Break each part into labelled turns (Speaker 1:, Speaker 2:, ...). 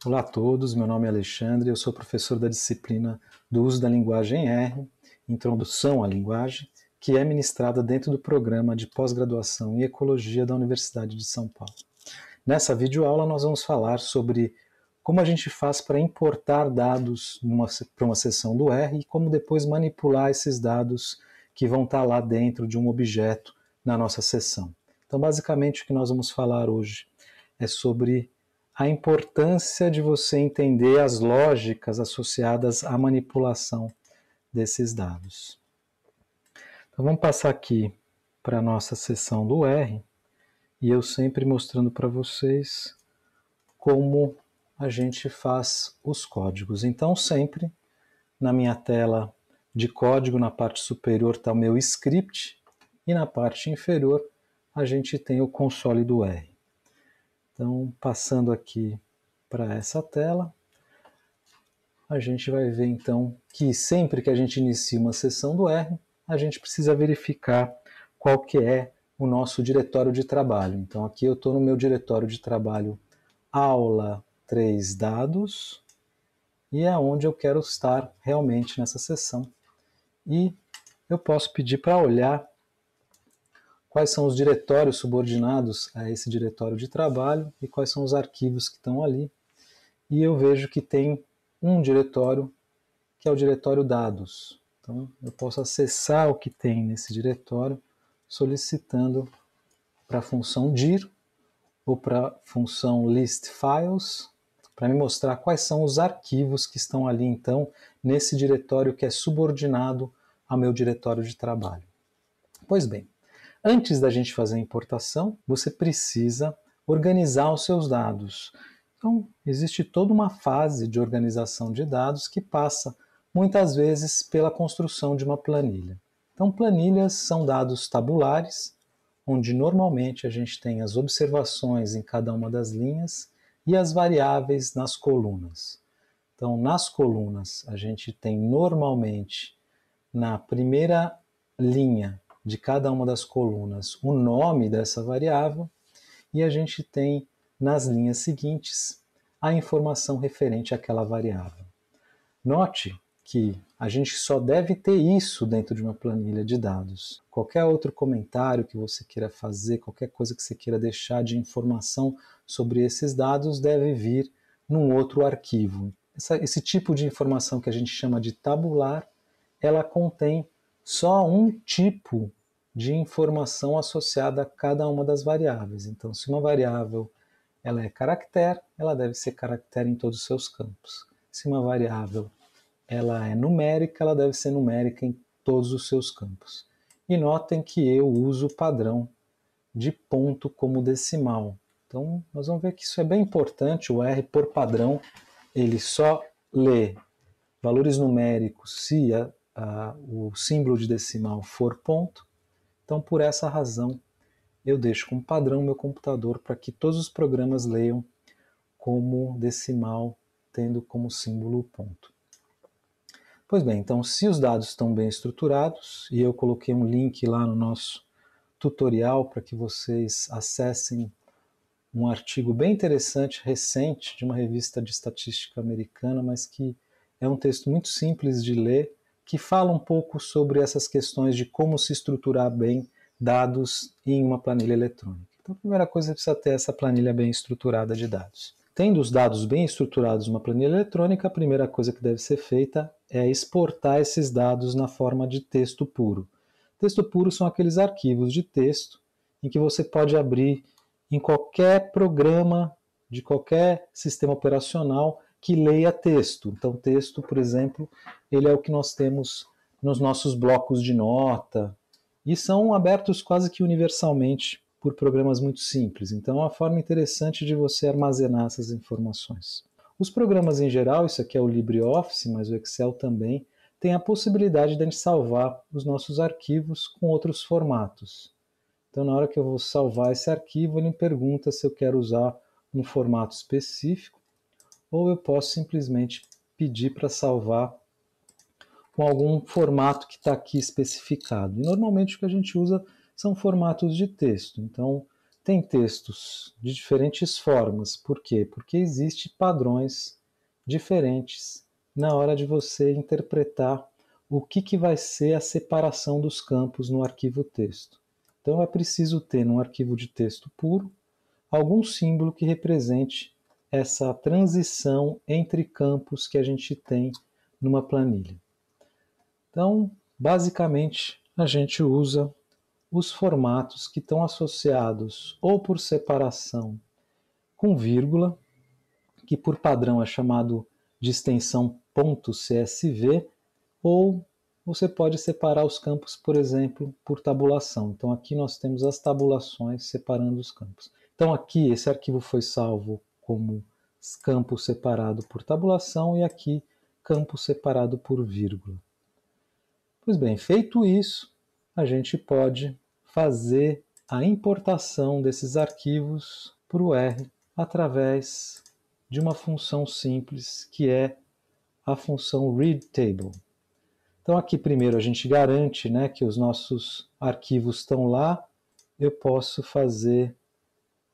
Speaker 1: Olá a todos, meu nome é Alexandre, eu sou professor da disciplina do uso da linguagem R, Introdução à Linguagem, que é ministrada dentro do programa de pós-graduação em Ecologia da Universidade de São Paulo. Nessa videoaula nós vamos falar sobre como a gente faz para importar dados para uma seção do R e como depois manipular esses dados que vão estar lá dentro de um objeto na nossa seção. Então, basicamente, o que nós vamos falar hoje é sobre a importância de você entender as lógicas associadas à manipulação desses dados. Então vamos passar aqui para a nossa seção do R, e eu sempre mostrando para vocês como a gente faz os códigos. Então sempre na minha tela de código, na parte superior está o meu script, e na parte inferior a gente tem o console do R. Então passando aqui para essa tela, a gente vai ver então que sempre que a gente inicia uma sessão do R, a gente precisa verificar qual que é o nosso diretório de trabalho. Então aqui eu estou no meu diretório de trabalho aula 3 dados, e é onde eu quero estar realmente nessa sessão. E eu posso pedir para olhar quais são os diretórios subordinados a esse diretório de trabalho e quais são os arquivos que estão ali. E eu vejo que tem um diretório que é o diretório dados. Então eu posso acessar o que tem nesse diretório solicitando para a função dir ou para a função listFiles, para me mostrar quais são os arquivos que estão ali então nesse diretório que é subordinado ao meu diretório de trabalho. Pois bem, antes da gente fazer a importação, você precisa organizar os seus dados. Então, existe toda uma fase de organização de dados que passa muitas vezes pela construção de uma planilha. Então, planilhas são dados tabulares, onde normalmente a gente tem as observações em cada uma das linhas e as variáveis nas colunas. Então, nas colunas, a gente tem normalmente na primeira linha de cada uma das colunas o nome dessa variável, e a gente tem nas linhas seguintes a informação referente àquela variável. Note que a gente só deve ter isso dentro de uma planilha de dados. Qualquer outro comentário que você queira fazer, qualquer coisa que você queira deixar de informação sobre esses dados deve vir num outro arquivo. Esse tipo de informação que a gente chama de tabular, ela contém só um tipo de informação associada a cada uma das variáveis. Então, se uma variável ela é caractere, ela deve ser caractere em todos os seus campos. Se uma variável ela é numérica, ela deve ser numérica em todos os seus campos. E notem que eu uso o padrão de ponto como decimal. Então, nós vamos ver que isso é bem importante. O R, por padrão, ele só lê valores numéricos se o símbolo de decimal for ponto. Então, por essa razão, eu deixo como padrão meu computador para que todos os programas leiam como decimal, tendo como símbolo o ponto. Pois bem, então se os dados estão bem estruturados, e eu coloquei um link lá no nosso tutorial para que vocês acessem um artigo bem interessante, recente, de uma revista de estatística americana, mas que é um texto muito simples de ler, que fala um pouco sobre essas questões de como se estruturar bem dados em uma planilha eletrônica. Então a primeira coisa é precisa ter essa planilha bem estruturada de dados. Tendo os dados bem estruturados numa planilha eletrônica, a primeira coisa que deve ser feita é exportar esses dados na forma de texto puro. Texto puro são aqueles arquivos de texto em que você pode abrir em qualquer programa de qualquer sistema operacional que leia texto. Então, texto, por exemplo, ele é o que nós temos nos nossos blocos de nota, e são abertos quase que universalmente por programas muito simples. Então é uma forma interessante de você armazenar essas informações. Os programas em geral, isso aqui é o LibreOffice, mas o Excel também, tem a possibilidade de a gente salvar os nossos arquivos com outros formatos. Então na hora que eu vou salvar esse arquivo, ele me pergunta se eu quero usar um formato específico, ou eu posso simplesmente pedir para salvar com algum formato que está aqui especificado. E normalmente o que a gente usa são formatos de texto. Então, tem textos de diferentes formas. Por quê? Porque existem padrões diferentes na hora de você interpretar o que vai ser a separação dos campos no arquivo texto. Então é preciso ter num arquivo de texto puro algum símbolo que represente essa transição entre campos que a gente tem numa planilha. Então, basicamente, a gente usa os formatos que estão associados ou por separação com vírgula, que por padrão é chamado de extensão .csv, ou você pode separar os campos, por exemplo, por tabulação. Então aqui nós temos as tabulações separando os campos. Então aqui esse arquivo foi salvo como campo separado por tabulação e aqui campo separado por vírgula. Pois bem, feito isso, a gente pode fazer a importação desses arquivos para o R através de uma função simples que é a função readTable. Então aqui primeiro a gente garante, né, que os nossos arquivos estão lá, eu posso fazer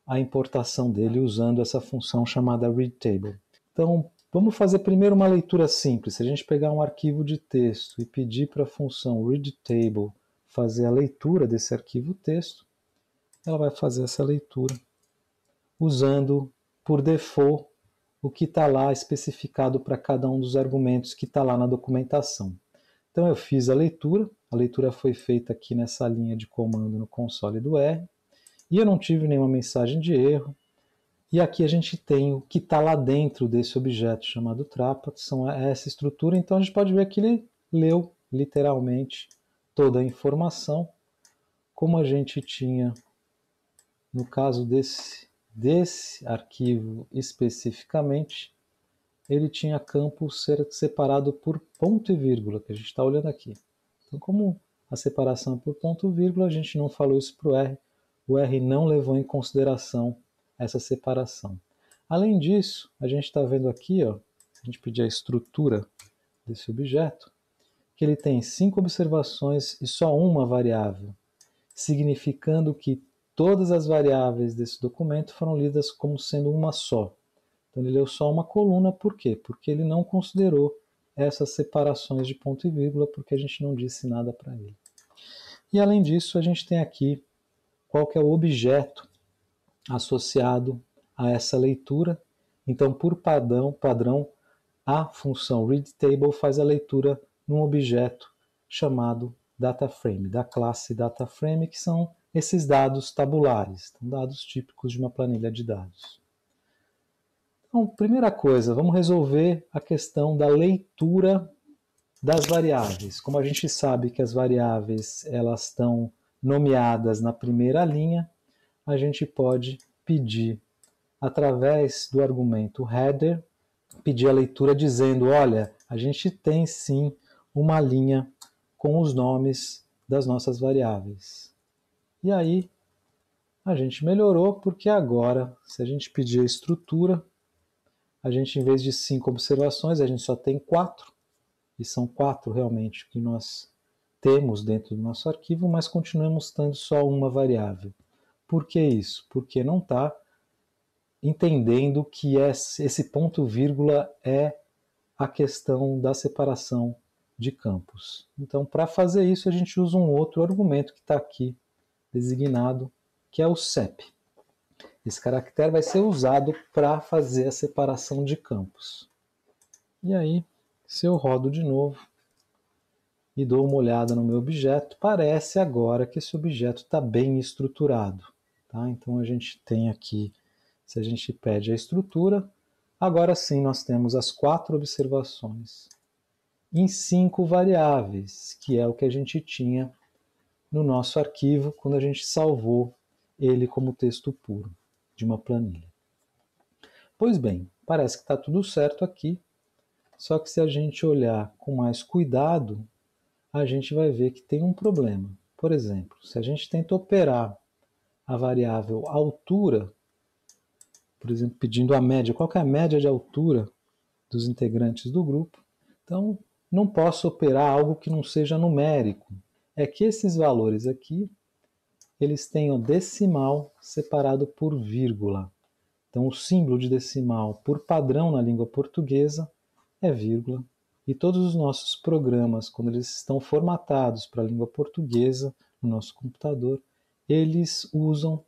Speaker 1: a importação dele usando essa função chamada readTable. Então vamos fazer primeiro uma leitura simples. Se a gente pegar um arquivo de texto e pedir para a função readTable fazer a leitura desse arquivo texto, ela vai fazer essa leitura usando por default o que está lá especificado para cada um dos argumentos que está lá na documentação. Então eu fiz a leitura foi feita aqui nessa linha de comando no console do R, e eu não tive nenhuma mensagem de erro. E aqui a gente tem o que está lá dentro desse objeto chamado trapa, são essa estrutura. Então a gente pode ver que ele leu literalmente toda a informação, como a gente tinha no caso desse arquivo especificamente, ele tinha campo separado por ponto e vírgula, que a gente está olhando aqui. Então, como a separação é por ponto e vírgula, a gente não falou isso para o R não levou em consideração essa separação. Além disso, a gente está vendo aqui, ó, se a gente pedir a estrutura desse objeto, que ele tem 5 observações e só uma variável, significando que todas as variáveis desse documento foram lidas como sendo uma só. Então ele leu só uma coluna, por quê? Porque ele não considerou essas separações de ponto e vírgula, porque a gente não disse nada para ele. E além disso, a gente tem aqui qual que é o objeto associado a essa leitura. Então, por padrão, a função readTable faz a leitura num objeto chamado DataFrame, da classe DataFrame, que são esses dados tabulares, dados típicos de uma planilha de dados. Então, primeira coisa, vamos resolver a questão da leitura das variáveis. Como a gente sabe que as variáveis elas estão nomeadas na primeira linha, a gente pode pedir, através do argumento header, pedir a leitura dizendo, olha, a gente tem sim uma linha com os nomes das nossas variáveis. E aí a gente melhorou, porque agora, se a gente pedir a estrutura, a gente, em vez de 5 observações, a gente só tem 4, e são 4 realmente que nós temos dentro do nosso arquivo, mas continuamos tendo só uma variável. Por que isso? Porque não está entendendo que esse ponto vírgula é a questão da separação de campos. Então, para fazer isso, a gente usa um outro argumento que está aqui designado, que é o sep. Esse caractere vai ser usado para fazer a separação de campos. E aí, se eu rodo de novo e dou uma olhada no meu objeto, parece agora que esse objeto está bem estruturado. Tá? Então a gente tem aqui, se a gente pede a estrutura, agora sim nós temos as 4 observações em 5 variáveis, que é o que a gente tinha no nosso arquivo quando a gente salvou ele como texto puro de uma planilha. Pois bem, parece que está tudo certo aqui, só que se a gente olhar com mais cuidado, a gente vai ver que tem um problema. Por exemplo, se a gente tenta operar a variável altura, por exemplo, pedindo a média, qual que é a média de altura dos integrantes do grupo, então não posso operar algo que não seja numérico. É que esses valores aqui, eles têm o decimal separado por vírgula. Então, o símbolo de decimal, por padrão na língua portuguesa, é vírgula. E todos os nossos programas, quando eles estão formatados para a língua portuguesa, no nosso computador, eles usam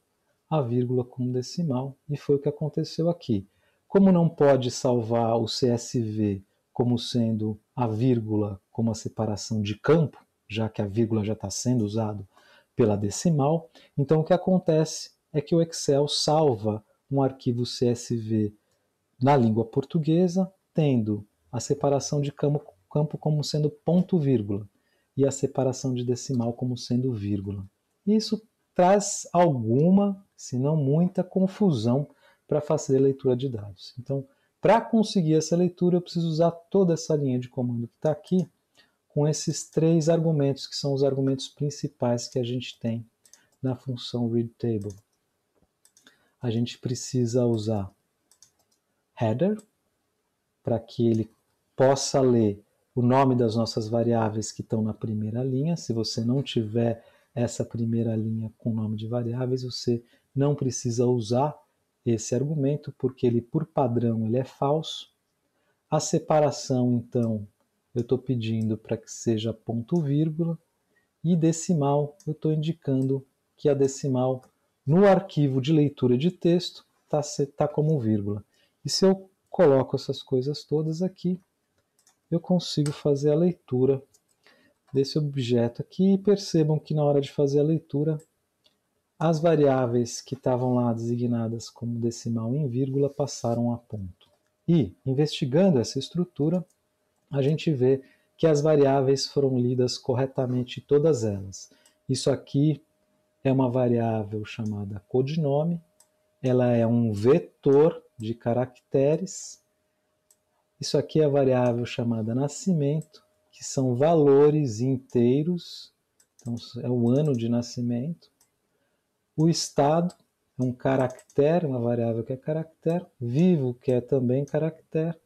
Speaker 1: a vírgula como decimal. E foi o que aconteceu aqui. Como não pode salvar o CSV como sendo a vírgula como a separação de campo, já que a vírgula já está sendo usada pela decimal, então o que acontece é que o Excel salva um arquivo CSV na língua portuguesa, tendo a separação de campo como sendo ponto vírgula e a separação de decimal como sendo vírgula. Isso traz alguma, se não muita, confusão para fazer a leitura de dados. Então, para conseguir essa leitura, eu preciso usar toda essa linha de comando que está aqui, com esses 3 argumentos, que são os argumentos principais que a gente tem na função readTable. A gente precisa usar header, para que ele possa ler o nome das nossas variáveis que estão na primeira linha. Se você não tiver essa primeira linha com nome de variáveis, você não precisa usar esse argumento, porque ele, por padrão, ele é falso. A separação, então, eu estou pedindo para que seja ponto vírgula, e decimal, eu estou indicando que a decimal, no arquivo de leitura de texto, está como vírgula. E se eu coloco essas coisas todas aqui, eu consigo fazer a leitura desse objeto aqui, e percebam que na hora de fazer a leitura, as variáveis que estavam lá designadas como decimal em vírgula passaram a ponto. E, investigando essa estrutura, a gente vê que as variáveis foram lidas corretamente, todas elas. Isso aqui é uma variável chamada codinome, ela é um vetor de caracteres. Isso aqui é a variável chamada nascimento, que são valores inteiros, então é o ano de nascimento. O estado é um caractere, uma variável que é caractere, vivo, que é também caractere,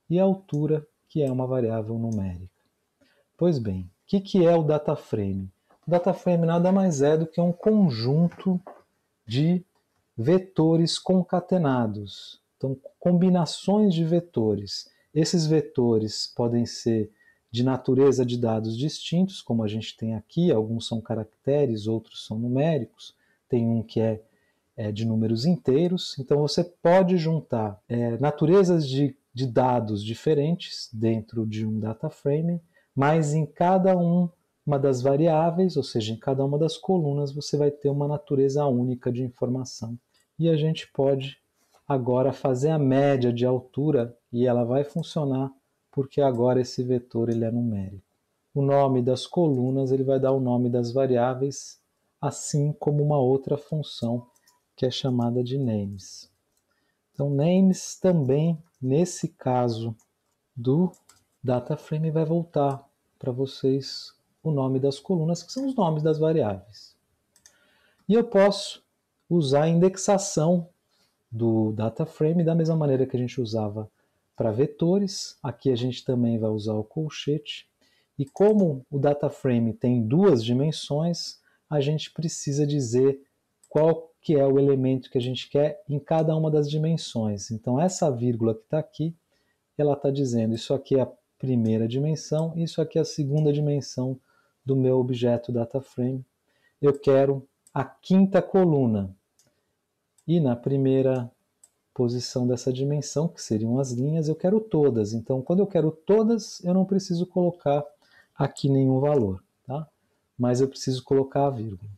Speaker 1: e a altura, que é uma variável numérica. Pois bem, o que é o dataframe? O dataframe nada mais é do que um conjunto de vetores concatenados. Então, combinações de vetores. Esses vetores podem ser de natureza de dados distintos, como a gente tem aqui, alguns são caracteres, outros são numéricos, tem um que é de números inteiros. Então, você pode juntar naturezas de dados diferentes dentro de um dataframe, mas em cada uma das variáveis, ou seja, em cada uma das colunas, você vai ter uma natureza única de informação. E a gente pode agora fazer a média de altura, e ela vai funcionar porque agora esse vetor ele é numérico. O nome das colunas ele vai dar o nome das variáveis, assim como uma outra função que é chamada de names. Então, names também, nesse caso do dataframe, vai voltar para vocês o nome das colunas, que são os nomes das variáveis. E eu posso usar a indexação do dataframe da mesma maneira que a gente usava para vetores. Aqui a gente também vai usar o colchete. E como o dataframe tem 2 dimensões, a gente precisa dizer qual que é o elemento que a gente quer em cada uma das dimensões. Então essa vírgula que está aqui, ela está dizendo isso aqui é a primeira dimensão, isso aqui é a segunda dimensão do meu objeto dataframe. Eu quero a 5ª coluna. E na primeira posição dessa dimensão, que seriam as linhas, eu quero todas. Então, quando eu quero todas, eu não preciso colocar aqui nenhum valor, tá? Mas eu preciso colocar a vírgula.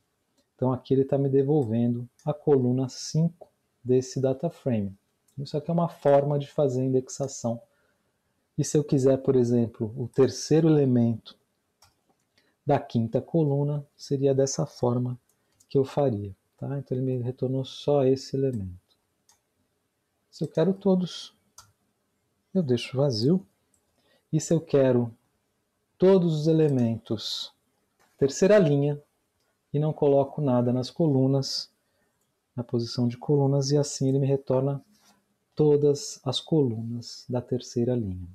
Speaker 1: Então, aqui ele está me devolvendo a coluna 5 desse dataframe. Isso aqui é uma forma de fazer indexação. E se eu quiser, por exemplo, o terceiro elemento da 5ª coluna, seria dessa forma que eu faria. Tá? Então ele me retornou só esse elemento. Se eu quero todos, eu deixo vazio. E se eu quero todos os elementos, terceira linha, e não coloco nada nas colunas, na posição de colunas, e assim ele me retorna todas as colunas da terceira linha.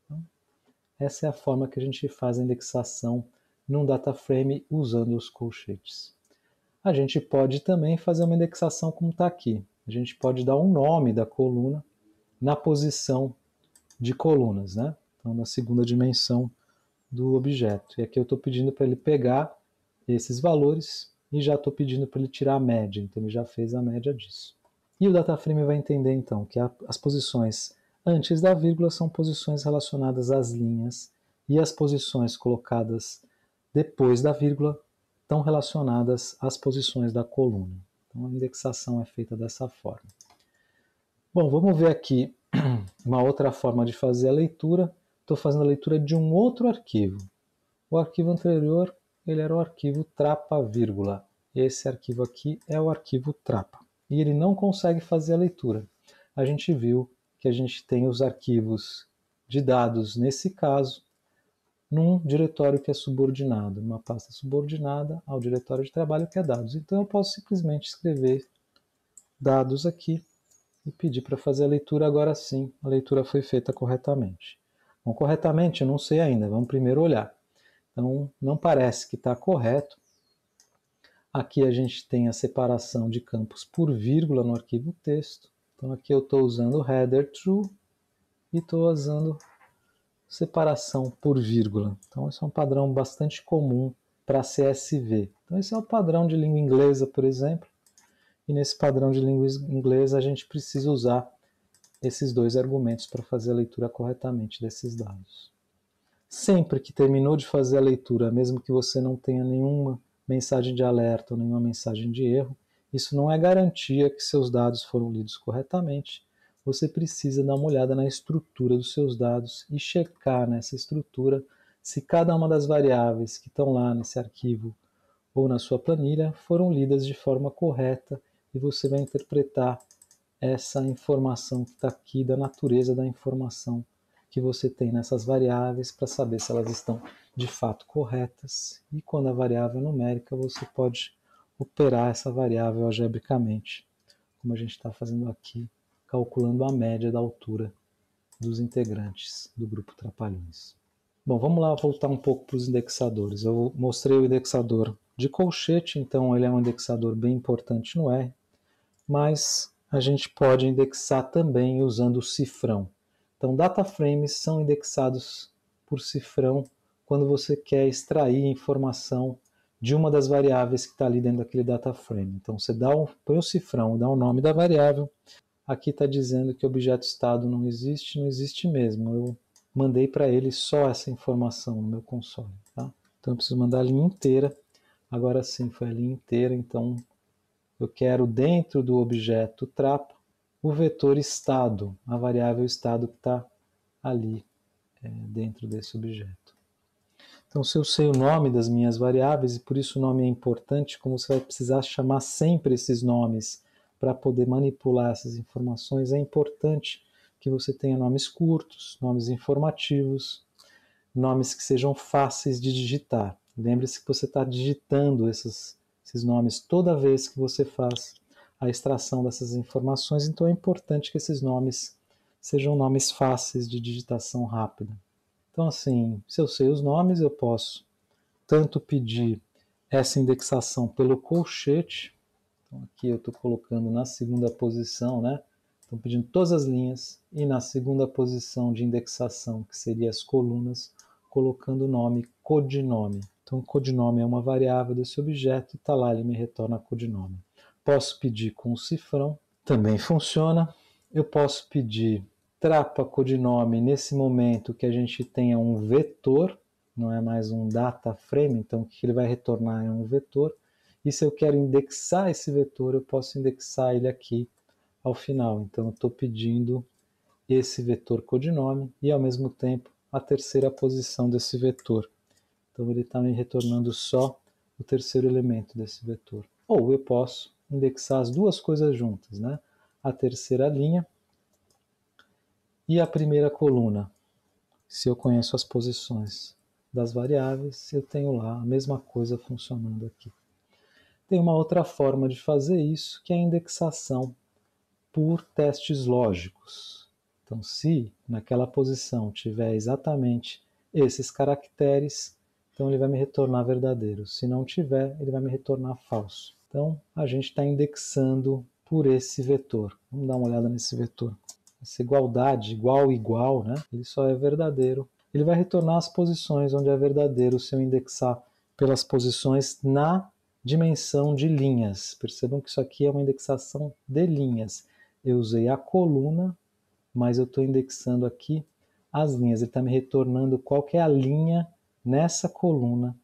Speaker 1: Então, essa é a forma que a gente faz a indexação num dataframe usando os colchetes. A gente pode também fazer uma indexação como está aqui. A gente pode dar um nome da coluna na posição de colunas, né? Então, na segunda dimensão do objeto. E aqui eu estou pedindo para ele pegar esses valores e já estou pedindo para ele tirar a média. Então, ele já fez a média disso. E o DataFrame vai entender, então, que as posições antes da vírgula são posições relacionadas às linhas e as posições colocadas depois da vírgula estão relacionadas às posições da coluna. Então, a indexação é feita dessa forma. Bom, vamos ver aqui uma outra forma de fazer a leitura. Estou fazendo a leitura de um outro arquivo. O arquivo anterior, ele era o arquivo trapa, vírgula. Esse arquivo aqui é o arquivo trapa. E ele não consegue fazer a leitura. A gente viu que a gente tem os arquivos de dados, nesse caso, num diretório que é subordinado, uma pasta subordinada ao diretório de trabalho que é dados. Então eu posso simplesmente escrever dados aqui e pedir para fazer a leitura. Agora sim, a leitura foi feita corretamente. Bom, corretamente eu não sei ainda, vamos primeiro olhar. Então não parece que está correto. Aqui a gente tem a separação de campos por vírgula no arquivo texto. Então aqui eu estou usando o header true e estou usando separação por vírgula. Então esse é um padrão bastante comum para CSV. Então esse é o padrão de língua inglesa, por exemplo. E nesse padrão de língua inglesa a gente precisa usar esses dois argumentos para fazer a leitura corretamente desses dados. Sempre que terminou de fazer a leitura, mesmo que você não tenha nenhuma mensagem de alerta ou nenhuma mensagem de erro, isso não é garantia que seus dados foram lidos corretamente. Você precisa dar uma olhada na estrutura dos seus dados e checar nessa estrutura se cada uma das variáveis que estão lá nesse arquivo ou na sua planilha foram lidas de forma correta, e você vai interpretar essa informação que está aqui, da natureza da informação que você tem nessas variáveis, para saber se elas estão de fato corretas. E quando a variável é numérica, você pode operar essa variável algebricamente, como a gente está fazendo aqui, calculando a média da altura dos integrantes do grupo Trapalhões. Bom, vamos lá voltar um pouco para os indexadores. Eu mostrei o indexador de colchete, então ele é um indexador bem importante no R, mas a gente pode indexar também usando o cifrão. Então, data frames são indexados por cifrão quando você quer extrair informação de uma das variáveis que está ali dentro daquele data frame. Então, você põe o cifrão, dá o nome da variável. Aqui está dizendo que o objeto estado não existe mesmo. Eu mandei para ele só essa informação no meu console. Tá? Então, eu preciso mandar a linha inteira. Agora sim, foi a linha inteira, então eu quero dentro do objeto trapa o vetor estado, a variável estado que está ali dentro desse objeto. Então, se eu sei o nome das minhas variáveis, e por isso o nome é importante, como você vai precisar chamar sempre esses nomes para poder manipular essas informações, é importante que você tenha nomes curtos, nomes informativos, nomes que sejam fáceis de digitar. Lembre-se que você está digitando esses nomes toda vez que você faz a extração dessas informações, então é importante que esses nomes sejam nomes fáceis de digitação rápida. Então, assim, se eu sei os nomes, eu posso tanto pedir essa indexação pelo colchete. Então, aqui eu estou colocando na segunda posição, né? Estou pedindo todas as linhas, e na segunda posição de indexação, que seria as colunas, colocando o nome codinome. Então, o codinome é uma variável desse objeto e está lá, ele me retorna codinome. Posso pedir com o cifrão, também funciona. Eu posso pedir trapa codinome nesse momento que a gente tenha um vetor, não é mais um data frame, então o que ele vai retornar é um vetor. E se eu quero indexar esse vetor, eu posso indexar ele aqui ao final. Então eu estou pedindo esse vetor codinome e ao mesmo tempo a terceira posição desse vetor. Então ele está me retornando só o terceiro elemento desse vetor. Ou eu posso indexar as duas coisas juntas, né? A terceira linha e a primeira coluna. Se eu conheço as posições das variáveis, eu tenho lá a mesma coisa funcionando aqui. Tem uma outra forma de fazer isso, que é a indexação por testes lógicos. Então, se naquela posição tiver exatamente esses caracteres, então ele vai me retornar verdadeiro. Se não tiver, ele vai me retornar falso. Então, a gente está indexando por esse vetor. Vamos dar uma olhada nesse vetor. Essa igualdade, igual, igual, né? Ele só é verdadeiro. Ele vai retornar as posições onde é verdadeiro se eu indexar pelas posições na dimensão de linhas. Percebam que isso aqui é uma indexação de linhas. Eu usei a coluna, mas eu estou indexando aqui as linhas. Ele está me retornando qual que é a linha nessa coluna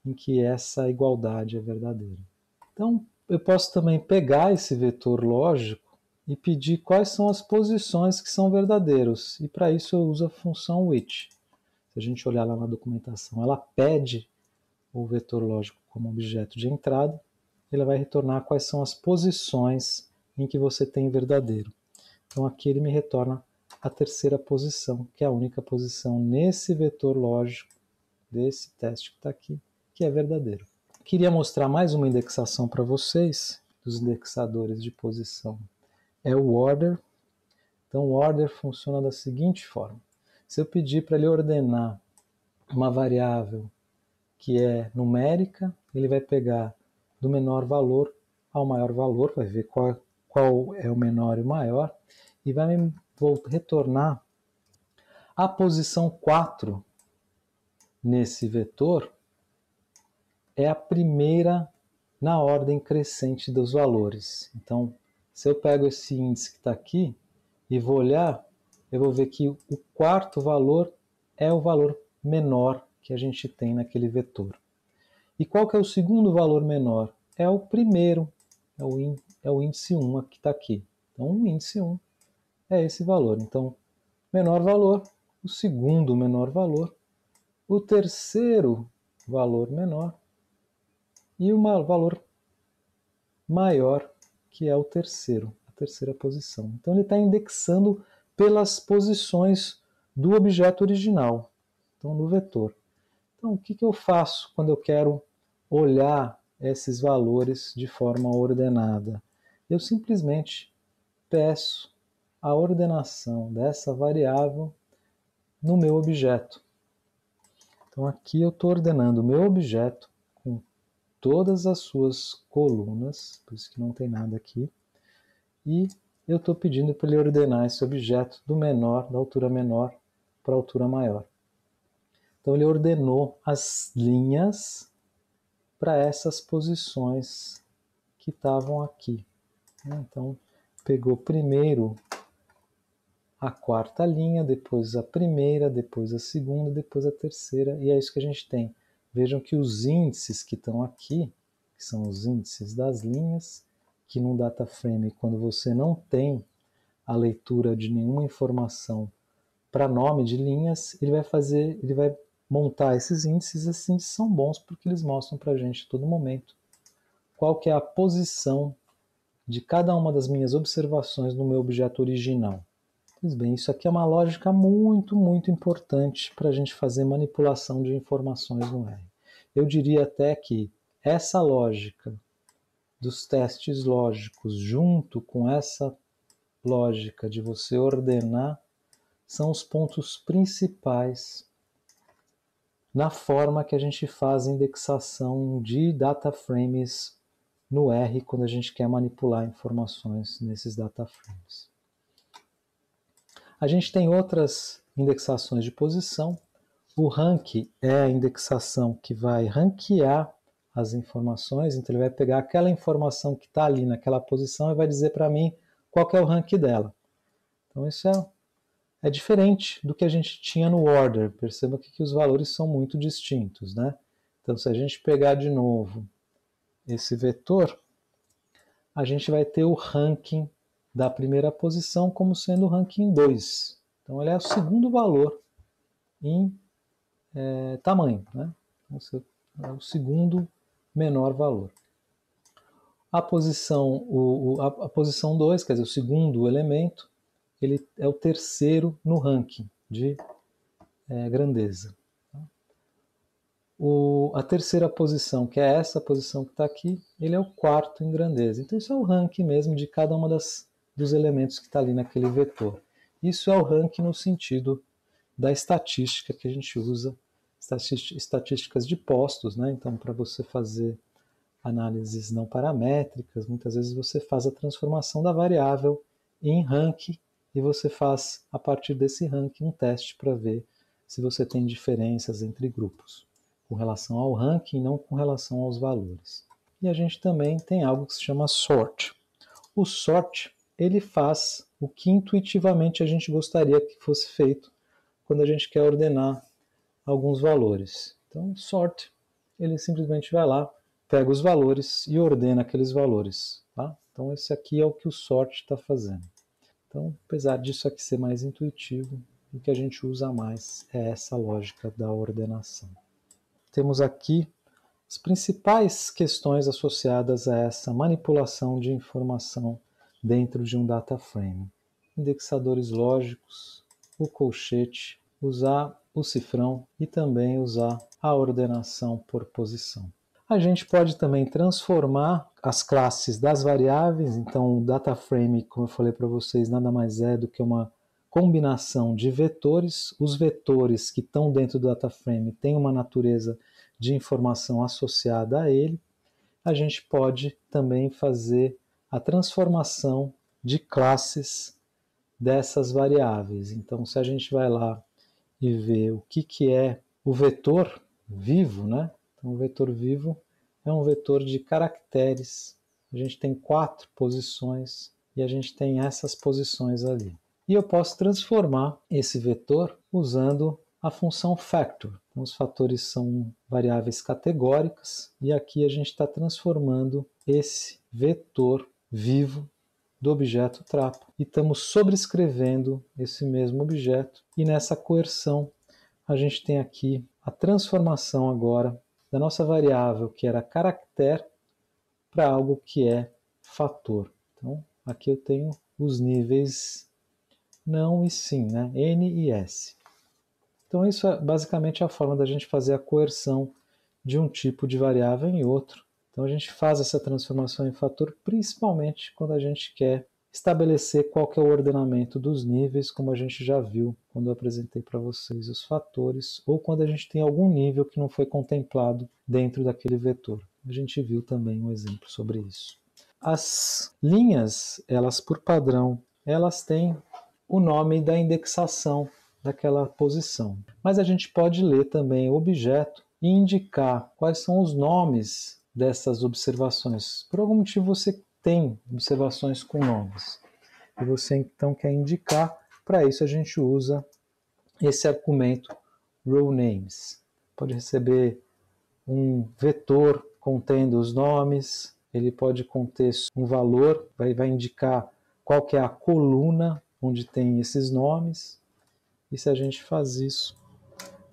Speaker 1: em que essa igualdade é verdadeira. Então, eu posso também pegar esse vetor lógico e pedir quais são as posições que são verdadeiros. E para isso eu uso a função which. Se a gente olhar lá na documentação, ela pede o vetor lógico como objeto de entrada, ele vai retornar quais são as posições em que você tem verdadeiro. Então aqui ele me retorna a terceira posição, que é a única posição nesse vetor lógico desse teste que está aqui, que é verdadeiro. Queria mostrar mais uma indexação para vocês, dos indexadores de posição. É o order. Então o order funciona da seguinte forma. Se eu pedir para ele ordenar uma variável que é numérica, ele vai pegar do menor valor ao maior valor, vai ver qual é o menor e o maior, e vai me retornar a posição 4 nesse vetor, é a primeira na ordem crescente dos valores. Então, se eu pego esse índice que está aqui e vou olhar, eu vou ver que o quarto valor é o valor menor que a gente tem naquele vetor. E qual que é o segundo valor menor? É o primeiro, é o índice 1 que está aqui. Então, o índice 1 é esse valor. Então, menor valor, o segundo menor valor, o terceiro valor menor e o valor maior, que é o terceiro, a terceira posição. Então, ele está indexando pelas posições do objeto original, então no vetor. Então, o que eu faço quando eu quero olhar esses valores de forma ordenada? Eu simplesmente peço a ordenação dessa variável no meu objeto. Então, aqui eu estou ordenando o meu objeto com todas as suas colunas, por isso que não tem nada aqui, e eu estou pedindo para ele ordenar esse objeto do menor, da altura menor para a altura maior. Então ele ordenou as linhas para essas posições que estavam aqui. Então pegou primeiro a quarta linha, depois a primeira, depois a segunda, depois a terceira, e é isso que a gente tem. Vejam que os índices que estão aqui, que são os índices das linhas, que num data frame, quando você não tem a leitura de nenhuma informação para nome de linhas, ele vai montar esses índices são bons porque eles mostram para a gente a todo momento qual que é a posição de cada uma das minhas observações no meu objeto original. Pois bem, isso aqui é uma lógica muito, muito importante para a gente fazer manipulação de informações no R. Eu diria até que essa lógica dos testes lógicos, junto com essa lógica de você ordenar, são os pontos principais na forma que a gente faz indexação de data frames no R quando a gente quer manipular informações nesses data frames. A gente tem outras indexações de posição. O rank é a indexação que vai ranquear as informações, então ele vai pegar aquela informação que está ali naquela posição e vai dizer para mim qual que é o rank dela. Então isso é diferente do que a gente tinha no order. Perceba que os valores são muito distintos, né? Então se a gente pegar de novo esse vetor, a gente vai ter o ranking da primeira posição como sendo o ranking 2. Então ele é o segundo valor em tamanho, né? Então, é o segundo menor valor. A posição, a posição 2, quer dizer, o segundo elemento, ele é o terceiro no ranking de grandeza. A terceira posição, que é essa posição que está aqui, ele é o quarto em grandeza. Então isso é o ranking mesmo de cada uma dos elementos que está ali naquele vetor. Isso é o ranking no sentido da estatística que a gente usa, estatísticas de postos, né? Então para você fazer análises não paramétricas, muitas vezes você faz a transformação da variável em rank e você faz, a partir desse rank, um teste para ver se você tem diferenças entre grupos, com relação ao ranking e não com relação aos valores. E a gente também tem algo que se chama sort. O sort, ele faz o que intuitivamente a gente gostaria que fosse feito quando a gente quer ordenar alguns valores. Então, sort, ele simplesmente vai lá, pega os valores e ordena aqueles valores. Tá? Então, esse aqui é o que o sort está fazendo. Então, apesar disso aqui ser mais intuitivo, o que a gente usa mais é essa lógica da ordenação. Temos aqui as principais questões associadas a essa manipulação de informação dentro de um data frame. Indexadores lógicos, o colchete, usar o cifrão e também usar a ordenação por posição. A gente pode também transformar as classes das variáveis, então o data frame, como eu falei para vocês, nada mais é do que uma combinação de vetores. Os vetores que estão dentro do data frame têm uma natureza de informação associada a ele. A gente pode também fazer a transformação de classes dessas variáveis. Então, se a gente vai lá e ver o que é o vetor vivo, né? Então, o vetor vivo é um vetor de caracteres. A gente tem 4 posições e a gente tem essas posições ali. E eu posso transformar esse vetor usando a função factor. Então, os fatores são variáveis categóricas e aqui a gente está transformando esse vetor vivo do objeto trapo e estamos sobrescrevendo esse mesmo objeto, e nessa coerção a gente tem aqui a transformação agora da nossa variável que era caractere para algo que é fator. Então aqui eu tenho os níveis não e sim, né? N e S. Então isso é basicamente a forma da gente fazer a coerção de um tipo de variável em outro. Então a gente faz essa transformação em fator principalmente quando a gente quer estabelecer qual que é o ordenamento dos níveis, como a gente já viu quando eu apresentei para vocês os fatores, ou quando a gente tem algum nível que não foi contemplado dentro daquele vetor. A gente viu também um exemplo sobre isso. As linhas, elas por padrão, elas têm o nome da indexação daquela posição. Mas a gente pode ler também o objeto e indicar quais são os nomes dessas observações. Por algum motivo você tem observações com nomes e você então quer indicar. Para isso a gente usa esse argumento row names. Pode receber um vetor contendo os nomes, ele pode conter um valor, vai indicar qual que é a coluna onde tem esses nomes. E se a gente faz isso,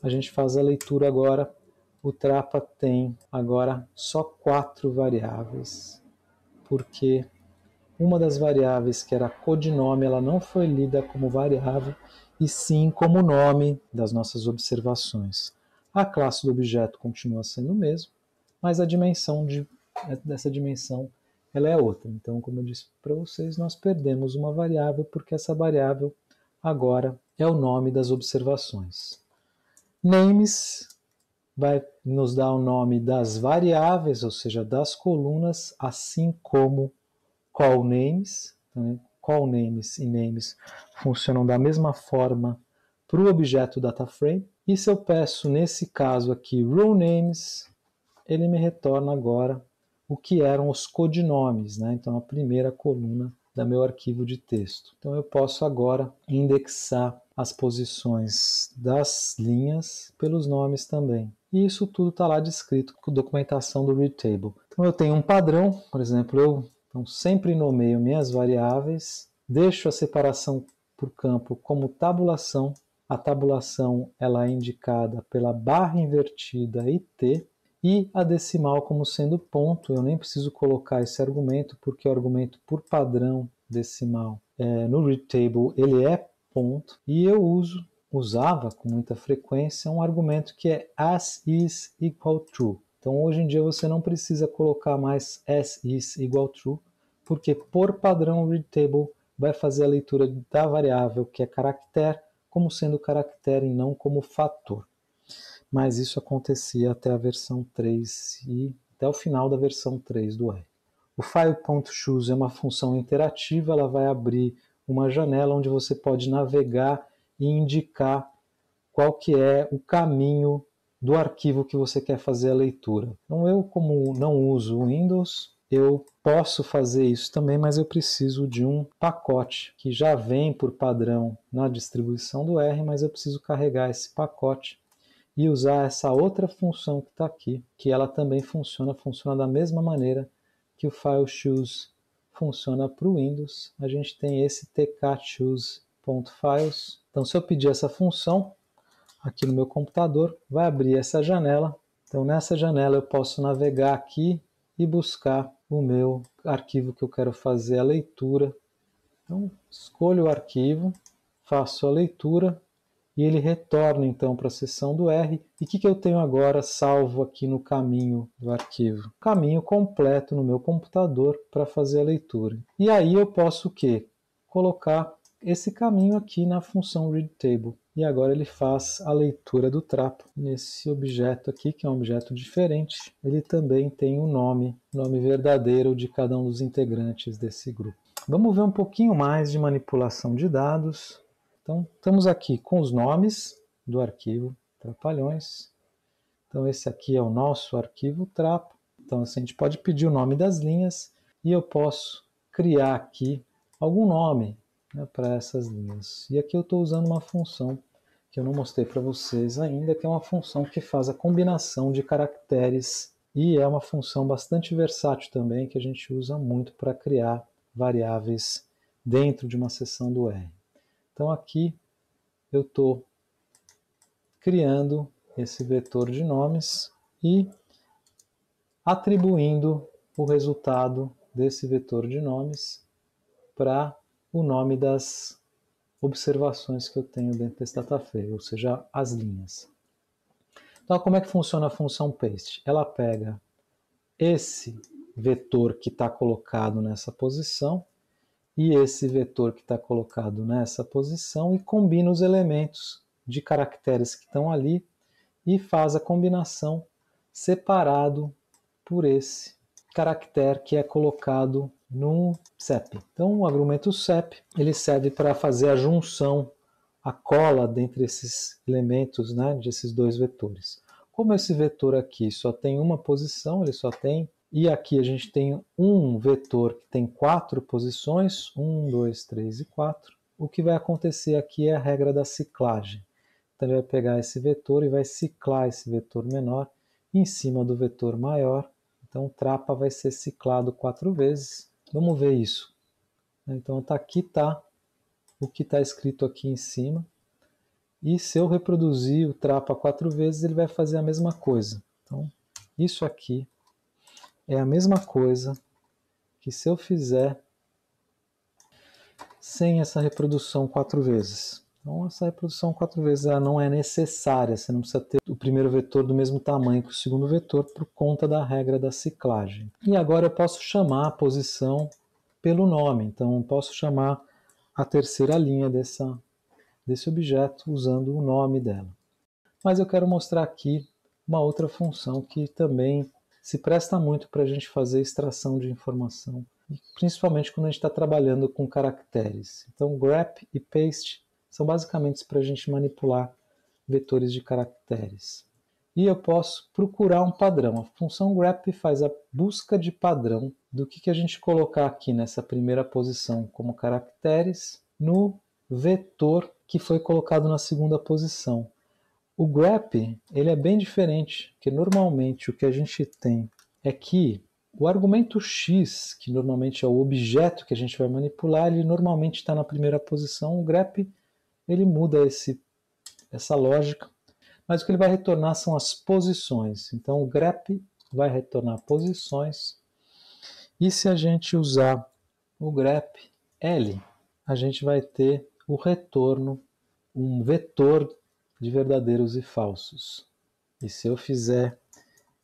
Speaker 1: a gente faz a leitura agora. O Trapa tem agora só 4 variáveis, porque uma das variáveis, que era codinome, ela não foi lida como variável, e sim como nome das nossas observações. A classe do objeto continua sendo o mesmo, mas a dimensão dessa dimensão ela é outra. Então, como eu disse para vocês, nós perdemos uma variável, porque essa variável agora é o nome das observações. Names vai nos dar o nome das variáveis, ou seja, das colunas, assim como call names. Então, call names e names funcionam da mesma forma para o objeto data frame. E se eu peço, nesse caso aqui, row names, ele me retorna agora o que eram os codinomes, né? Então, a primeira coluna do meu arquivo de texto. Então, eu posso agora indexar as posições das linhas pelos nomes também. E isso tudo está lá descrito com a documentação do read table. Então, eu tenho um padrão, por exemplo, eu sempre nomeio minhas variáveis, deixo a separação por campo como tabulação. A tabulação ela é indicada pela barra invertida IT, e a decimal como sendo ponto. Eu nem preciso colocar esse argumento, porque o argumento por padrão decimal no read table ele é ponto, e eu usava com muita frequência um argumento que é as is equal true. Então hoje em dia você não precisa colocar mais as is igual true, porque por padrão o read table vai fazer a leitura da variável que é caractere como sendo caractere e não como fator. Mas isso acontecia até a versão 3 e até o final da versão 3 do R. O file.choose é uma função interativa, ela vai abrir uma janela onde você pode navegar e indicar qual que é o caminho do arquivo que você quer fazer a leitura. Então eu, como não uso o Windows, eu posso fazer isso também, mas eu preciso de um pacote que já vem por padrão na distribuição do R, mas eu preciso carregar esse pacote e usar essa outra função que está aqui, que ela também funciona da mesma maneira que o file.choose funciona para o Windows. A gente tem esse tkchoose.files. Então, se eu pedir essa função aqui no meu computador, vai abrir essa janela. Então, nessa janela eu posso navegar aqui e buscar o meu arquivo que eu quero fazer a leitura. Então, escolho o arquivo, faço a leitura e ele retorna então para a seção do R. E o que eu tenho agora salvo aqui no caminho do arquivo? O caminho completo no meu computador para fazer a leitura. E aí eu posso o quê? Colocar esse caminho aqui na função readTable. E agora ele faz a leitura do trapo. Nesse objeto aqui, que é um objeto diferente, ele também tem o nome verdadeiro de cada um dos integrantes desse grupo. Vamos ver um pouquinho mais de manipulação de dados. Então, estamos aqui com os nomes do arquivo Trapalhões. Então, esse aqui é o nosso arquivo trapo. Então, assim, a gente pode pedir o nome das linhas e eu posso criar aqui algum nome, né, para essas linhas. E aqui eu estou usando uma função que eu não mostrei para vocês ainda, que é uma função que faz a combinação de caracteres e é uma função bastante versátil também, que a gente usa muito para criar variáveis dentro de uma seção do R. Então aqui eu estou criando esse vetor de nomes e atribuindo o resultado desse vetor de nomes para o nome das observações que eu tenho dentro desse data frame, ou seja, as linhas. Então, como é que funciona a função paste? Ela pega esse vetor que está colocado nessa posição e esse vetor que está colocado nessa posição e combina os elementos de caracteres que estão ali e faz a combinação separado por esse caractere que é colocado no CEP. Então o argumento CEP ele serve para fazer a junção, a cola dentre esses elementos, né, desses dois vetores. Como esse vetor aqui só tem uma posição, ele só tem, e aqui a gente tem um vetor que tem 4 posições, 1, 2, 3 e 4, o que vai acontecer aqui é a regra da ciclagem. Então ele vai pegar esse vetor e vai ciclar esse vetor menor em cima do vetor maior. Então o trapa vai ser ciclado 4 vezes. Vamos ver isso. Então aqui está o que está escrito aqui em cima. E se eu reproduzir o trapa 4 vezes, ele vai fazer a mesma coisa. Então isso aqui é a mesma coisa que se eu fizer sem essa reprodução 4 vezes. Então essa reprodução 4 vezes ela não é necessária, você não precisa ter o primeiro vetor do mesmo tamanho que o segundo vetor por conta da regra da ciclagem. E agora eu posso chamar a posição pelo nome, então eu posso chamar a terceira linha desse objeto usando o nome dela. Mas eu quero mostrar aqui uma outra função que também se presta muito para a gente fazer extração de informação, principalmente quando a gente está trabalhando com caracteres. Então, grep e paste são basicamente para a gente manipular vetores de caracteres. E eu posso procurar um padrão. A função grep faz a busca de padrão do que a gente colocar aqui nessa primeira posição como caracteres no vetor que foi colocado na segunda posição. O grep ele é bem diferente, porque normalmente o que a gente tem é que o argumento x, que normalmente é o objeto que a gente vai manipular, ele normalmente está na primeira posição. O grep ele muda essa lógica, mas o que ele vai retornar são as posições. Então o grep vai retornar posições, e se a gente usar o grep L, a gente vai ter o retorno, um vetor de verdadeiros e falsos. E se eu fizer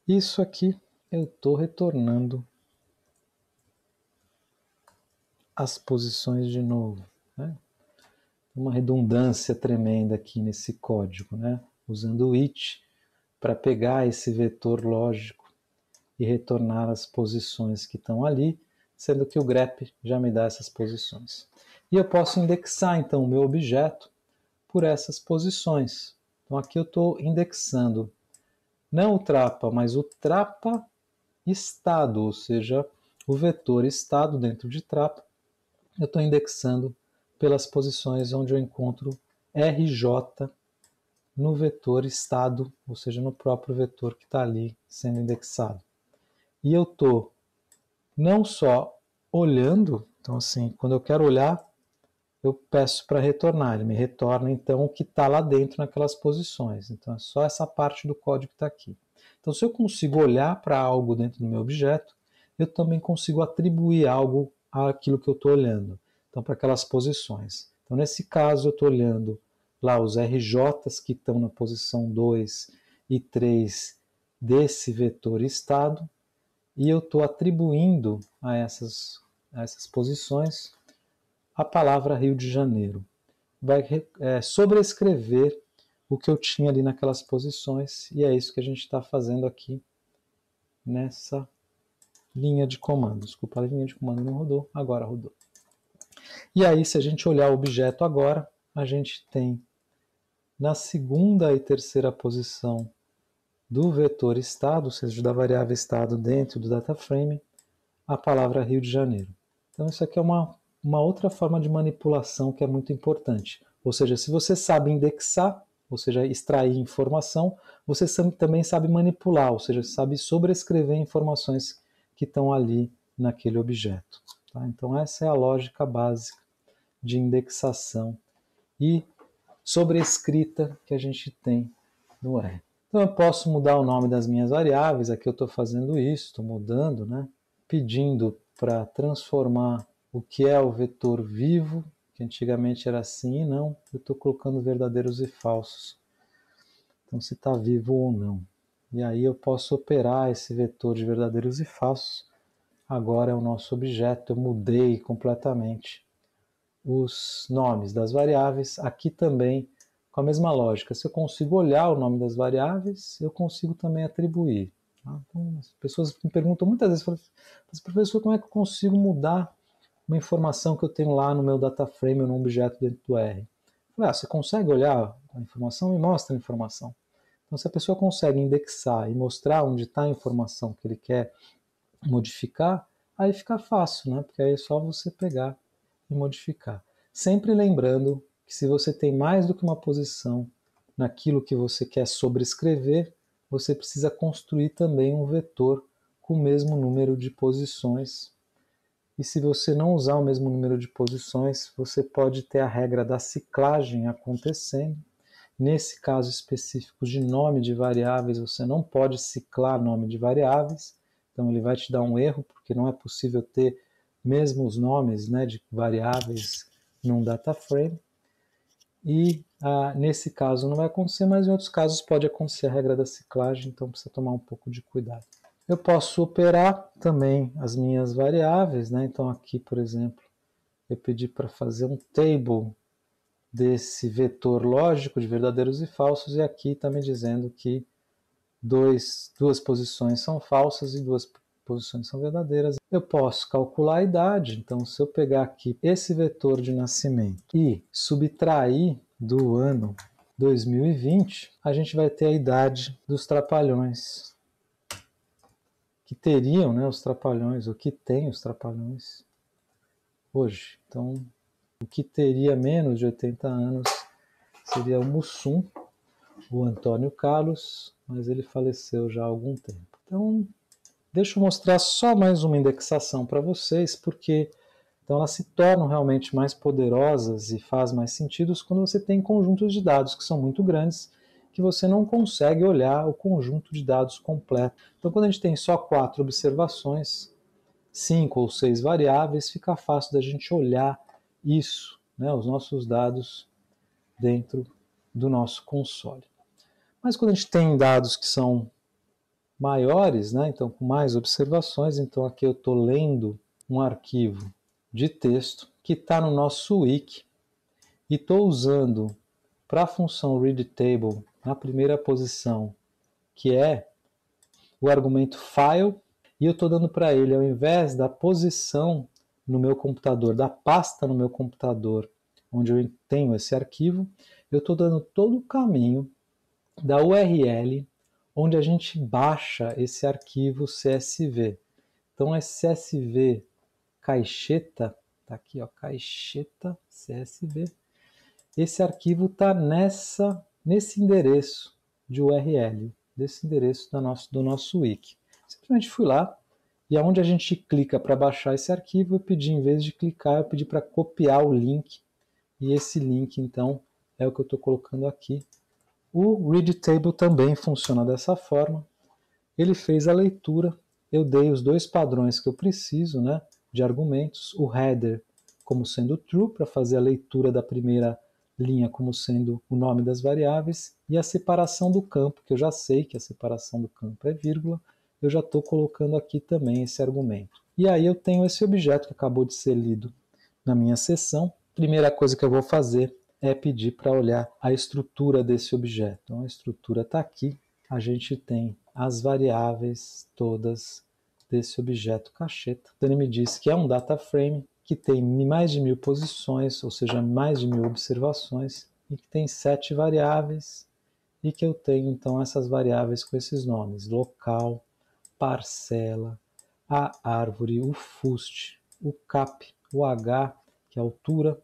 Speaker 1: isso aqui, eu estou retornando as posições de novo, né? Uma redundância tremenda aqui nesse código, né? Usando o it para pegar esse vetor lógico e retornar as posições que estão ali, sendo que o grep já me dá essas posições. E eu posso indexar, então, o meu objeto por essas posições. Então, aqui eu estou indexando não o trapa, mas o trapa estado, ou seja, o vetor estado dentro de trapa. Eu estou indexando pelas posições onde eu encontro RJ no vetor estado, ou seja, no próprio vetor que está ali sendo indexado. E eu estou não só olhando, então assim, quando eu quero olhar, eu peço para retornar, ele me retorna então o que está lá dentro naquelas posições. Então é só essa parte do código que está aqui. Então se eu consigo olhar para algo dentro do meu objeto, eu também consigo atribuir algo àquilo que eu estou olhando. Então para aquelas posições. Então nesse caso eu estou olhando lá os RJs que estão na posição 2 e 3 desse vetor estado, e eu estou atribuindo a essas posições a palavra Rio de Janeiro. Vai sobrescrever o que eu tinha ali naquelas posições, e é isso que a gente está fazendo aqui nessa linha de comando. Desculpa, a linha de comando não rodou, agora rodou. E aí, se a gente olhar o objeto agora, a gente tem na segunda e terceira posição do vetor estado, ou seja, da variável estado dentro do data frame, a palavra Rio de Janeiro. Então isso aqui é uma outra forma de manipulação que é muito importante. Ou seja, se você sabe indexar, ou seja, extrair informação, você também sabe manipular, ou seja, sabe sobrescrever informações que estão ali naquele objeto. Tá? Então essa é a lógica básica de indexação e sobrescrita que a gente tem no R. Então eu posso mudar o nome das minhas variáveis, aqui eu estou fazendo isso, estou mudando, né? Pedindo para transformar o que é o vetor vivo, que antigamente era assim e não, eu estou colocando verdadeiros e falsos. Então se está vivo ou não. E aí eu posso operar esse vetor de verdadeiros e falsos. Agora é o nosso objeto, eu mudei completamente os nomes das variáveis. Aqui também, com a mesma lógica, se eu consigo olhar o nome das variáveis, eu consigo também atribuir. Tá? Então, as pessoas me perguntam muitas vezes, mas professor, como é que eu consigo mudar uma informação que eu tenho lá no meu data frame ou num objeto dentro do R? Eu falei, você consegue olhar a informação e mostra a informação. Então, se a pessoa consegue indexar e mostrar onde está a informação que ele quer modificar, aí fica fácil, né? Porque aí é só você pegar e modificar. Sempre lembrando que se você tem mais do que uma posição naquilo que você quer sobrescrever, você precisa construir também um vetor com o mesmo número de posições. E se você não usar o mesmo número de posições, você pode ter a regra da ciclagem acontecendo. Nesse caso específico de nome de variáveis, você não pode ciclar nome de variáveis, então ele vai te dar um erro, porque não é possível ter mesmo os nomes, né, de variáveis num data frame. E nesse caso não vai acontecer, mas em outros casos pode acontecer a regra da ciclagem, então precisa tomar um pouco de cuidado. Eu posso operar também as minhas variáveis, né? Então aqui, por exemplo, eu pedi para fazer um table desse vetor lógico de verdadeiros e falsos, e aqui está me dizendo que duas posições são falsas e duas posições são verdadeiras. Eu posso calcular a idade, então se eu pegar aqui esse vetor de nascimento e subtrair do ano 2020, a gente vai ter a idade dos trapalhões, que teriam, né, os trapalhões, o que tem os trapalhões hoje. Então, o que teria menos de 80 anos seria o Mussum, o Antônio Carlos, mas ele faleceu já há algum tempo. Então, deixa eu mostrar só mais uma indexação para vocês, porque então elas se tornam realmente mais poderosas e faz mais sentido quando você tem conjuntos de dados que são muito grandes, que você não consegue olhar o conjunto de dados completo. Então, quando a gente tem só 4 observações, 5 ou 6 variáveis, fica fácil da gente olhar isso, né, os nossos dados dentro do nosso console. Mas quando a gente tem dados que são maiores, né, então com mais observações, então aqui eu estou lendo um arquivo de texto que está no nosso wiki e estou usando para a função readTable na primeira posição, que é o argumento file, E eu estou dando para ele, ao invés da posição no meu computador, da pasta no meu computador, onde eu tenho esse arquivo, eu estou dando todo o caminho da URL onde a gente baixa esse arquivo CSV. Então, esse CSV caixeta, tá aqui, ó, caixeta CSV. Esse arquivo está nesse endereço de URL, desse endereço do nosso wiki. Simplesmente fui lá e aonde a gente clica para baixar esse arquivo, eu pedi, em vez de clicar, eu pedi para copiar o link. E esse link, então, é o que eu estou colocando aqui. O readtable também funciona dessa forma. Ele fez a leitura, eu dei os dois padrões que eu preciso, né, de argumentos, o header como sendo true, para fazer a leitura da primeira linha como sendo o nome das variáveis, e a separação do campo, que eu já sei que a separação do campo é vírgula, eu já estou colocando aqui também esse argumento. E aí eu tenho esse objeto que acabou de ser lido na minha sessão. Primeira coisa que eu vou fazer é pedir para olhar a estrutura desse objeto. Então a estrutura está aqui, a gente tem as variáveis todas desse objeto caixeta. Então ele me diz que é um data frame, que tem mais de 1000 posições, ou seja, mais de 1000 observações, e que tem 7 variáveis, e que eu tenho então essas variáveis com esses nomes: local, parcela, a árvore, o fuste, o cap, o h, que é a altura,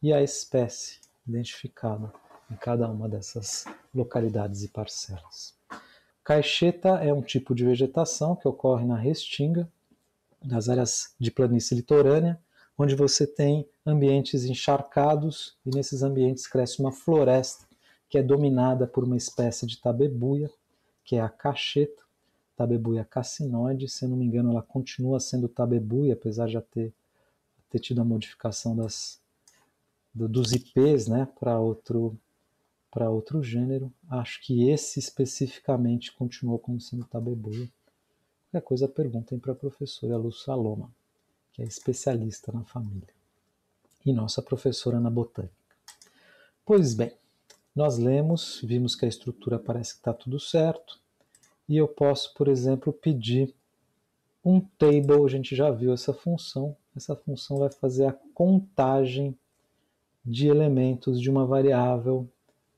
Speaker 1: e a espécie identificada em cada uma dessas localidades e parcelas. Caixeta é um tipo de vegetação que ocorre na restinga, nas áreas de planície litorânea, onde você tem ambientes encharcados e nesses ambientes cresce uma floresta que é dominada por uma espécie de tabebuia, que é a caixeta, tabebuia cassinoide. Se eu não me engano, ela continua sendo tabebuia, apesar de já ter tido a modificação dos IPs, né, para outro gênero. Acho que esse especificamente continuou como sendo tabebuia. Qualquer coisa perguntem para a professora Lu Saloma, que é especialista na família, e nossa professora na botânica. Pois bem, nós lemos, vimos que a estrutura parece que está tudo certo, e eu posso, por exemplo, pedir um table. A gente já viu essa função vai fazer a contagem de elementos de uma variável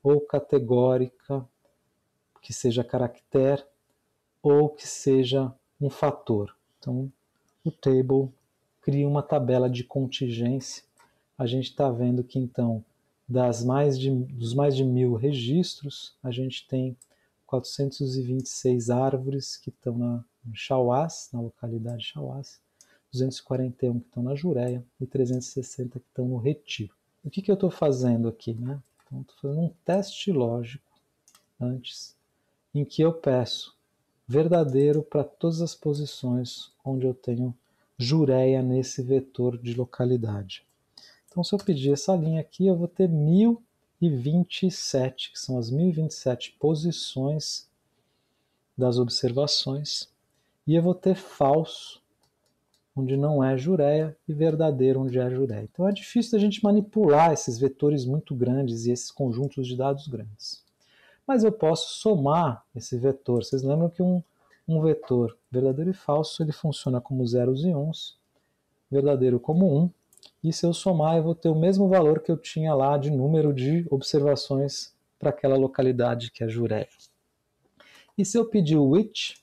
Speaker 1: ou categórica, que seja caractere, ou que seja um fator. Então, o table cria uma tabela de contingência. A gente está vendo que, então, dos mais de 1000 registros, a gente tem 426 árvores que estão em Chauás, na localidade de Chauás, 241 que estão na Jureia e 360 que estão no Retiro. O que eu estou fazendo aqui? Né? Então, estou fazendo um teste lógico antes, em que eu peço verdadeiro para todas as posições onde eu tenho Jureia nesse vetor de localidade. Então, se eu pedir essa linha aqui, eu vou ter 1027, que são as 1027 posições das observações, e eu vou ter falso, onde não é Jureia, e verdadeiro, onde é Jureia. Então é difícil da gente manipular esses vetores muito grandes e esses conjuntos de dados grandes. Mas eu posso somar esse vetor. Vocês lembram que um vetor verdadeiro e falso, ele funciona como zeros e uns, verdadeiro como 1, e se eu somar eu vou ter o mesmo valor que eu tinha lá de número de observações para aquela localidade que é Jureia. E se eu pedir o which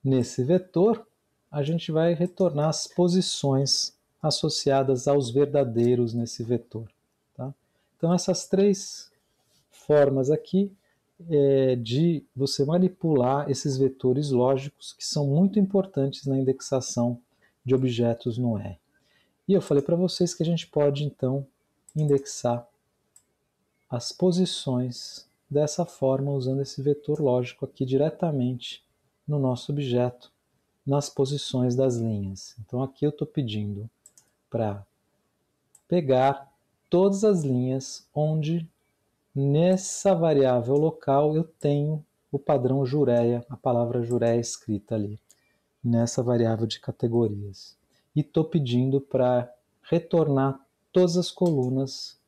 Speaker 1: nesse vetor, a gente vai retornar as posições associadas aos verdadeiros nesse vetor. Tá? Então essas três formas aqui de você manipular esses vetores lógicos que são muito importantes na indexação de objetos no R. E eu falei para vocês que a gente pode, então, indexar as posições dessa forma, usando esse vetor lógico aqui diretamente no nosso objeto, nas posições das linhas. Então aqui eu estou pedindo para pegar todas as linhas onde nessa variável local eu tenho o padrão Jureia, a palavra Jureia escrita ali, nessa variável de categorias. E estou pedindo para retornar todas as colunas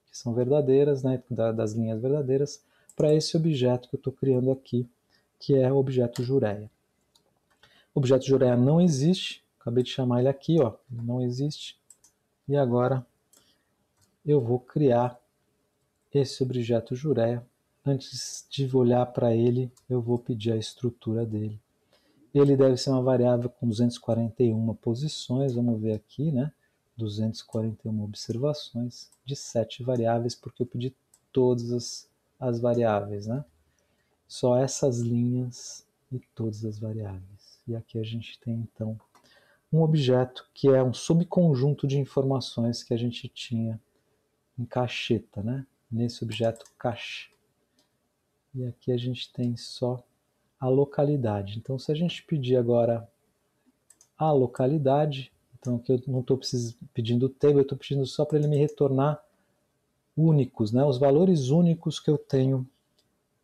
Speaker 1: que são verdadeiras, né, das linhas verdadeiras, para esse objeto que eu estou criando aqui, que é o objeto Jureia. objeto Jureia não existe, acabei de chamar ele aqui, ó, não existe. E agora eu vou criar esse objeto Jureia. Antes de olhar para ele, eu vou pedir a estrutura dele. Ele deve ser uma variável com 241 posições, vamos ver aqui, né? 241 observações de 7 variáveis, porque eu pedi todas as variáveis, né? Só essas linhas e todas as variáveis. E aqui a gente tem, então, um objeto que é um subconjunto de informações que a gente tinha em cacheta, né? Nesse objeto cache. E aqui a gente tem só a localidade. Então, se a gente pedir agora a localidade, então aqui eu não estou pedindo o table, eu estou pedindo só para ele me retornar únicos, né? Os valores únicos que eu tenho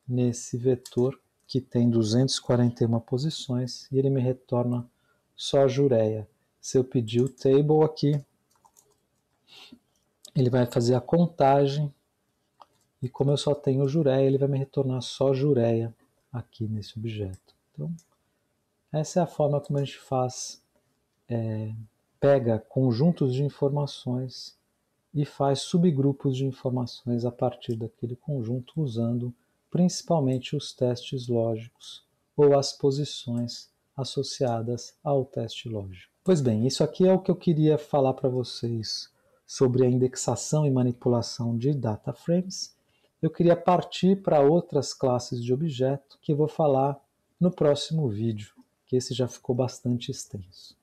Speaker 1: nesse vetor, que tem 241 posições, e ele me retorna só a Jureia. Se eu pedir o table aqui, ele vai fazer a contagem, e como eu só tenho Jureia, ele vai me retornar só Jureia aqui nesse objeto. Então, essa é a forma como a gente faz, pega conjuntos de informações e faz subgrupos de informações a partir daquele conjunto, usando principalmente os testes lógicos ou as posições associadas ao teste lógico. Pois bem, isso aqui é o que eu queria falar para vocês sobre a indexação e manipulação de data frames. Eu queria partir para outras classes de objeto que eu vou falar no próximo vídeo, que esse já ficou bastante extenso.